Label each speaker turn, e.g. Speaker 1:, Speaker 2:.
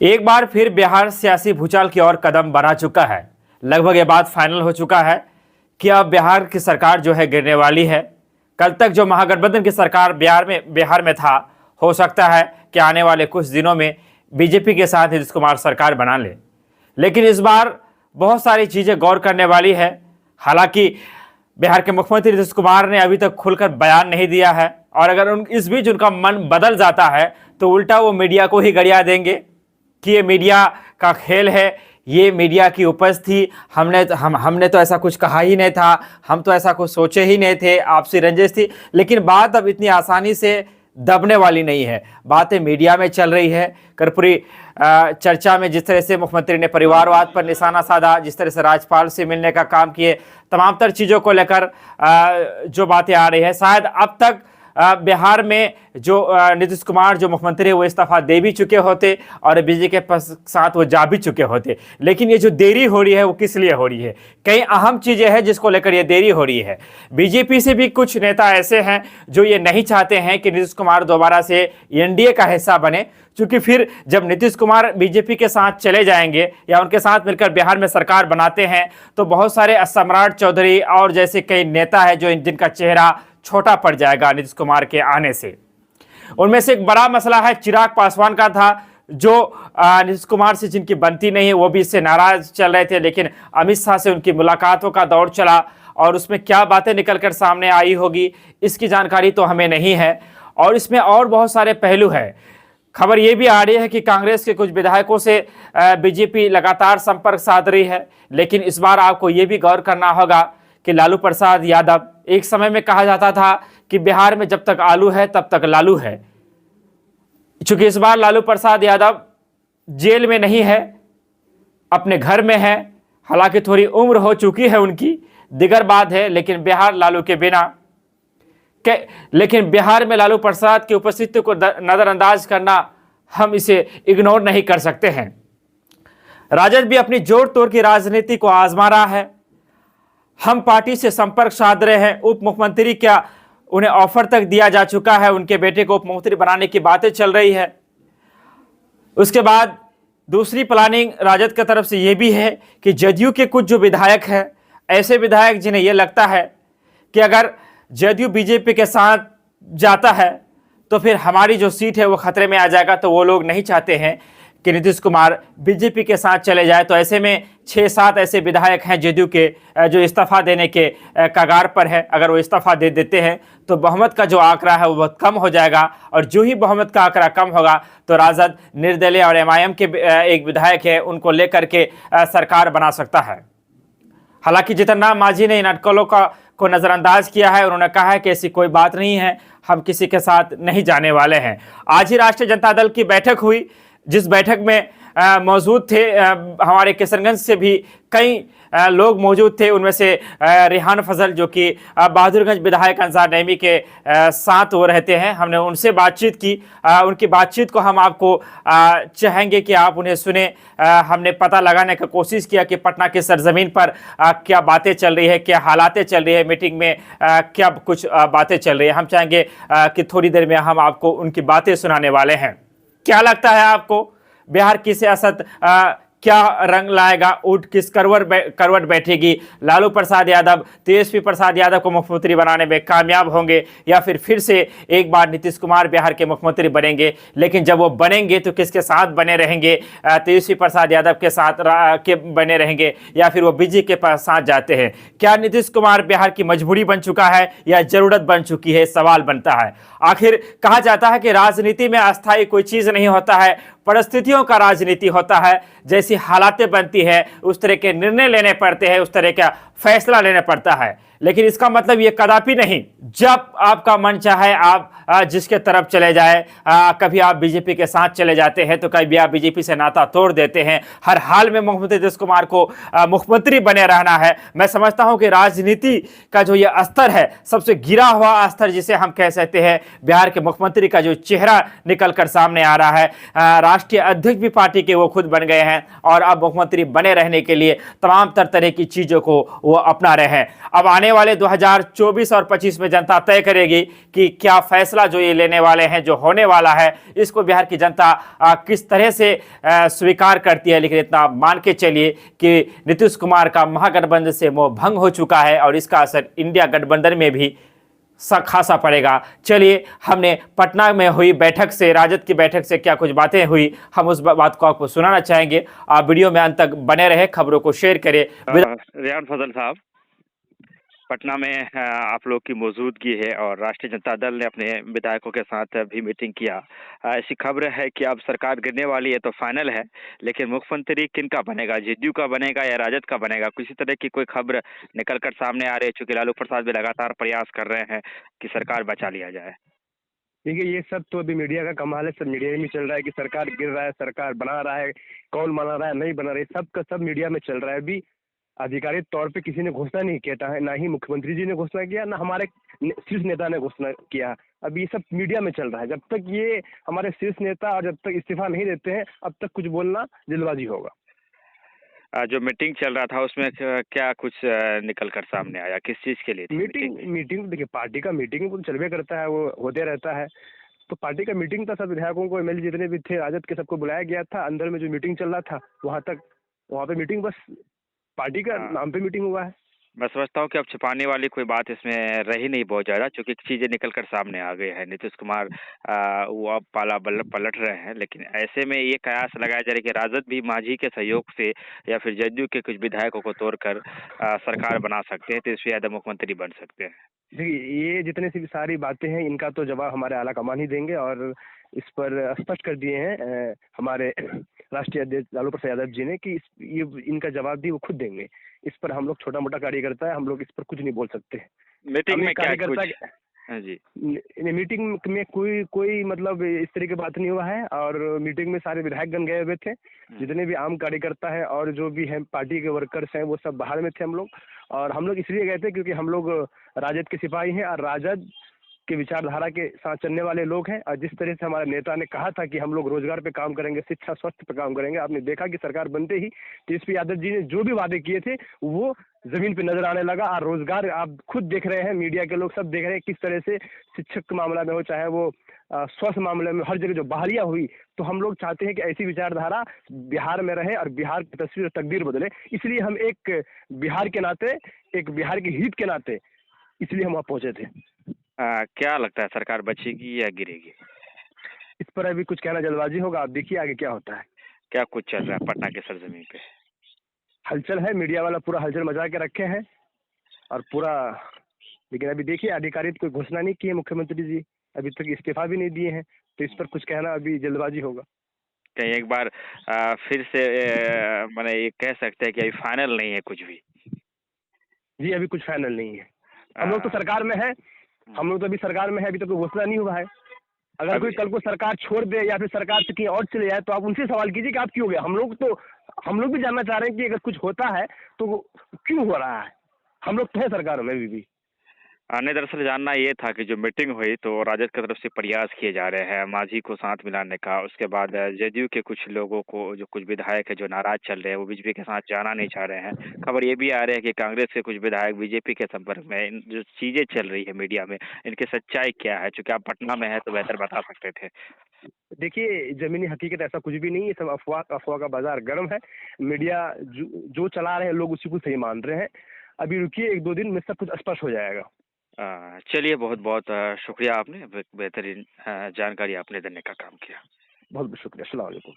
Speaker 1: एक बार फिर बिहार सियासी भूचाल की ओर कदम बढ़ा चुका है। लगभग ये बात फाइनल हो चुका है कि अब बिहार की सरकार जो है गिरने वाली है। कल तक जो महागठबंधन की सरकार बिहार में था, हो सकता है कि आने वाले कुछ दिनों में बीजेपी के साथ नीतीश कुमार सरकार बना ले। लेकिन इस बार बहुत सारी चीज़ें गौर करने वाली है। हालांकि बिहार के मुख्यमंत्री नीतीश कुमार ने अभी तक खुलकर बयान नहीं दिया है, और अगर इस बीच उनका मन बदल जाता है तो उल्टा वो मीडिया को ही गरिया देंगे कि ये मीडिया का खेल है, ये मीडिया की उपज थी, हमने तो ऐसा कुछ कहा ही नहीं था, हम तो ऐसा कुछ सोचे ही नहीं थे, आपसी रंजिश थी। लेकिन बात अब इतनी आसानी से दबने वाली नहीं है। बातें मीडिया में चल रही है। कर्पूरी चर्चा में जिस तरह से मुख्यमंत्री ने परिवारवाद पर निशाना साधा, जिस तरह से राज्यपाल से मिलने का काम किए, तमाम तर चीज़ों को लेकर जो बातें आ रही है, शायद अब तक बिहार में जो नीतीश कुमार जो मुख्यमंत्री है वो इस्तीफा दे भी चुके होते और बीजेपी के साथ वो जा भी चुके होते। लेकिन ये जो देरी हो रही है वो किस लिए हो रही है? कई अहम चीज़ें हैं जिसको लेकर ये देरी हो रही है। बीजेपी से भी कुछ नेता ऐसे हैं जो ये नहीं चाहते हैं कि नीतीश कुमार दोबारा से एनडीए का हिस्सा बने, क्योंकि फिर जब नीतीश कुमार बीजेपी के साथ चले जाएंगे या उनके साथ मिलकर बिहार में सरकार बनाते हैं तो बहुत सारे सम्राट चौधरी और जैसे कई नेता हैं जो जिनका चेहरा छोटा पड़ जाएगा नीतीश कुमार के आने से। उनमें से एक बड़ा मसला है चिराग पासवान का था, जो नीतीश कुमार से जिनकी बनती नहीं है वो भी इससे नाराज चल रहे थे। लेकिन अमित शाह से उनकी मुलाकातों का दौर चला और उसमें क्या बातें निकलकर सामने आई होगी इसकी जानकारी तो हमें नहीं है। और इसमें और बहुत सारे पहलू हैं। खबर ये भी आ रही है कि कांग्रेस के कुछ विधायकों से बीजेपी लगातार संपर्क साध रही है। लेकिन इस बार आपको ये भी गौर करना होगा कि लालू प्रसाद यादव, एक समय में कहा जाता था कि बिहार में जब तक आलू है तब तक लालू है। चूंकि इस बार लालू प्रसाद यादव जेल में नहीं है, अपने घर में है। हालांकि थोड़ी उम्र हो चुकी है उनकी, दिगर बात है। लेकिन बिहार में लालू प्रसाद की उपस्थिति को नज़रअंदाज करना, हम इसे इग्नोर नहीं कर सकते हैं। राजद भी अपनी जोड़ तोड़ की राजनीति को आजमा रहा है। हम पार्टी से संपर्क साध रहे हैं। उप मुख्यमंत्री क्या उन्हें ऑफर तक दिया जा चुका है, उनके बेटे को उप मुख्यमंत्री बनाने की बातें चल रही है। उसके बाद दूसरी प्लानिंग राजद की तरफ से यह भी है कि जदयू के कुछ जो विधायक हैं, ऐसे विधायक जिन्हें यह लगता है कि अगर जदयू बीजेपी के साथ जाता है तो फिर हमारी जो सीट है वो खतरे में आ जाएगा, तो वो लोग नहीं चाहते हैं कि नीतीश कुमार बीजेपी के साथ चले जाए। तो ऐसे में 6-7 ऐसे विधायक हैं जदयू के जो इस्तीफा देने के कगार पर है। अगर वो इस्तीफा दे देते हैं तो बहुमत का जो आंकड़ा है वो बहुत कम हो जाएगा, और जो ही बहुमत का आंकड़ा कम होगा तो राजद, निर्दलीय और एमआईएम के एक विधायक है उनको लेकर के सरकार बना सकता है। हालांकि जीतन राम मांझी ने इन अटकलों को नज़रअंदाज किया है। उन्होंने कहा है कि ऐसी कोई बात नहीं है, हम किसी के साथ नहीं जाने वाले हैं। आज ही राष्ट्रीय जनता दल की बैठक हुई, जिस बैठक में मौजूद थे हमारे किशनगंज से भी कई लोग मौजूद थे। उनमें से रेहान फजल जो कि बहादुरगंज विधायक अंसार नईमी के साथ वो रहते हैं, हमने उनसे बातचीत की। उनकी बातचीत को हम आपको चाहेंगे कि आप उन्हें सुने। हमने पता लगाने का कोशिश किया कि पटना के सरजमीन पर क्या बातें चल रही है, क्या हालातें चल रही है, मीटिंग में क्या कुछ बातें चल रही है। हम चाहेंगे कि थोड़ी देर में हम आपको उनकी बातें सुनाने वाले हैं। क्या लगता है आपको, बिहार की सियासत क्या रंग लाएगा? ऊँट किस करवट बैठेगी? लालू प्रसाद यादव तेजस्वी प्रसाद यादव को मुख्यमंत्री बनाने में कामयाब होंगे, या फिर से एक बार नीतीश कुमार बिहार के मुख्यमंत्री बनेंगे? लेकिन जब वो बनेंगे तो किसके साथ बने रहेंगे? तेजस्वी प्रसाद यादव के साथ बने रहेंगे, या फिर वो बीजेपी के साथ जाते हैं? क्या नीतीश कुमार बिहार की मजबूरी बन चुका है या जरूरत बन चुकी है? सवाल बनता है। आखिर कहा जाता है कि राजनीति में अस्थायी कोई चीज़ नहीं होता है, परिस्थितियों का राजनीति होता है। जैसी हालातें बनती है उस तरह के निर्णय लेने पड़ते हैं, उस तरह का फैसला लेना पड़ता है। लेकिन इसका मतलब ये कदापि नहीं जब आपका मन चाहे आप जिसके तरफ चले जाए। कभी आप बीजेपी के साथ चले जाते हैं तो कभी आप बीजेपी से नाता तोड़ देते हैं। हर हाल में मुख्यमंत्री नीतीश कुमार को मुख्यमंत्री बने रहना है। मैं समझता हूं कि राजनीति का जो ये स्तर है, सबसे गिरा हुआ स्तर जिसे हम कह सकते हैं, बिहार के मुख्यमंत्री का जो चेहरा निकल कर सामने आ रहा है। राष्ट्रीय अध्यक्ष भी पार्टी के वो खुद बन गए हैं और अब मुख्यमंत्री बने रहने के लिए तमाम तरह की चीज़ों को वो अपना रहे हैं। अब आने आने वाले 2024 और 25 में जनता तय करेगी कि क्या फैसला जो ये लेने वाले हैं, जो होने वाला है, इसको बिहार की जनता किस तरह से स्वीकार करती है। लेकिन इतना मान के चलिए कि नीतीश कुमार का महागठबंधन से मोह भंग हो चुका है और इसका असर इंडिया गठबंधन में भी खासा पड़ेगा। चलिए, हमने पटना में हुई बैठक से, राजद की बैठक से क्या कुछ बातें हुई, हम उस बात को आपको सुनाना चाहेंगे। आप वीडियो में अंत तक बने रहे, खबरों को शेयर करें।
Speaker 2: रेहान फजल साहब, पटना में आप लोग की मौजूदगी है और राष्ट्रीय जनता दल ने अपने विधायकों के साथ भी मीटिंग किया। ऐसी खबर है कि अब सरकार गिरने वाली है तो फाइनल है, लेकिन मुख्यमंत्री किन का बनेगा, जेडीयू का बनेगा या राजद का बनेगा, किसी तरह की कोई खबर निकल कर सामने आ रही है। चूंकि लालू प्रसाद भी लगातार प्रयास कर रहे हैं कि सरकार बचा लिया जाए।
Speaker 3: देखिए, ये सब तो अभी मीडिया का कमाल है। सब मीडिया में चल रहा है कि सरकार गिर रहा है, सरकार बना रहा है, कौन बना रहा है, नहीं बना रहा है, सब का सब मीडिया में चल रहा है। अभी आधिकारिक तौर पे किसी ने घोषणा नहीं किया है, ना ही मुख्यमंत्री जी ने घोषणा किया, ना हमारे शीर्ष नेता ने घोषणा किया। अब ये सब मीडिया में चल रहा है। जब तक ये हमारे शीर्ष नेता और जब तक इस्तीफा नहीं देते हैं, अब तक कुछ बोलना जल्दबाजी होगा।
Speaker 2: जो मीटिंग चल रहा था उसमें क्या कुछ निकल कर सामने आया, किस चीज के लिए थी
Speaker 3: मीटिंग देखिए, पार्टी का मीटिंग तो चलवे करता है, वो होते रहता है। तो पार्टी का मीटिंग था, सब विधायकों को, एमएलए जितने भी थे राजद के, सबको बुलाया गया था। अंदर में जो मीटिंग चल रहा था वहाँ पे मीटिंग, बस पार्टी का नाम पे मीटिंग हुआ है।
Speaker 2: मैं समझता हूँ कि अब छिपाने वाली कोई बात इसमें रही नहीं बहुत ज़्यादा, क्योंकि चीज़ें निकल कर सामने आ गई है। नीतीश कुमार वो अब पाला पलट रहे हैं, लेकिन ऐसे में ये कयास लगाया जा रहा है कि राजद भी मांझी के सहयोग से या फिर जदयू के कुछ विधायकों को तोड़कर सरकार बना सकते हैं, तेजस्वी यादव मुख्यमंत्री बन सकते हैं।
Speaker 3: देखिए, ये जितने सी भी सारी बातें हैं, इनका तो जवाब हमारे आला कमान ही देंगे और इस पर स्पष्ट कर दिए हैं हमारे राष्ट्रीय अध्यक्ष लालू प्रसाद यादव जी ने कि ये इनका जवाब भी वो खुद देंगे। इस पर हम लोग छोटा मोटा कार्यकर्ता है, हम लोग इस पर कुछ नहीं बोल सकते।
Speaker 2: मीटिंग में क्या कुछ? हाँ जी,
Speaker 3: मीटिंग में कोई मतलब इस तरह की बात नहीं हुआ है और मीटिंग में सारे विधायकगण गए हुए थे। जितने भी आम कार्यकर्ता है और जो भी हैं पार्टी के वर्कर्स हैं, वो सब बाहर में थे। हम लोग इसलिए गए थे क्योंकि हम लोग राजद के सिपाही हैं और राजद के विचारधारा के साथ चलने वाले लोग हैं। और जिस तरह से हमारे नेता ने कहा था कि हम लोग रोजगार पे काम करेंगे, शिक्षा स्वास्थ्य पे काम करेंगे, आपने देखा कि सरकार बनते ही तेजस्वी यादव जी ने जो भी वादे किए थे वो जमीन पे नजर आने लगा। और रोजगार आप खुद देख रहे हैं, मीडिया के लोग सब देख रहे हैं किस तरह से शिक्षक के मामला में हो, चाहे वो स्वास्थ्य मामले में, हर जगह जो बहालियां हुई। तो हम लोग चाहते हैं कि ऐसी विचारधारा बिहार में रहे और बिहार की तस्वीर और तकदीर बदले। इसलिए हम एक बिहार के नाते, एक बिहार के हित के नाते, इसलिए हम वहाँ पहुंचे थे।
Speaker 2: क्या लगता है, सरकार बचेगी या गिरेगी?
Speaker 3: इस पर अभी कुछ कहना जल्दबाजी होगा, आप देखिए आगे क्या होता है।
Speaker 2: क्या कुछ चल रहा है पटना के सरजमीन पे?
Speaker 3: हलचल है, मीडिया वाला पूरा हलचल मचा के रखे हैं और पूरा, लेकिन अभी देखिए आधिकारिक कोई घोषणा नहीं की है मुख्यमंत्री जी, अभी तक इस्तीफा भी नहीं दिए हैं। तो इस पर कुछ कहना अभी जल्दबाजी होगा।
Speaker 2: कहीं एक बार फिर से मैंने ये कह सकते हैं कि अभी फाइनल नहीं है कुछ भी?
Speaker 3: जी, अभी कुछ फाइनल नहीं है। हम लोग तो सरकार में है, हम लोग तो अभी सरकार में है, अभी तक कोई घोषणा नहीं हुआ है। अगर कोई कल को सरकार छोड़ दे या फिर सरकार से कहीं और चले जाए तो आप उनसे सवाल कीजिए कि आप क्यों गए। हम लोग भी जानना चाह रहे हैं कि अगर कुछ होता है तो क्यों हो रहा है। हम लोग तो है सरकार में अभी भी।
Speaker 2: नहीं, दरअसल जानना ये था कि जो मीटिंग हुई तो राजद की तरफ से प्रयास किए जा रहे हैं मांझी को साथ मिलाने का। उसके बाद जदयू के कुछ लोगों को, जो कुछ विधायक है जो नाराज चल रहे हैं, वो बीजेपी के साथ जाना नहीं चाह रहे हैं। खबर ये भी आ रही है कि कांग्रेस के कुछ विधायक बीजेपी के संपर्क में। जो चीजें चल रही है मीडिया में, इनकी सच्चाई क्या है? चूंकि आप पटना में है तो बेहतर बता सकते थे।
Speaker 3: देखिए, जमीनी हकीकत ऐसा कुछ भी नहीं है, सब अफवाह का बाजार गर्म है। मीडिया जो चला रहे हैं लोग उसी को सही मान रहे हैं। अभी रुकिए, 1-2 दिन में सब कुछ स्पष्ट हो जाएगा।
Speaker 2: चलिए, बहुत बहुत शुक्रिया, आपने बेहतरीन जानकारी आपने देने का काम किया।
Speaker 3: बहुत बहुत शुक्रिया। अस्सलाम वालेकुम।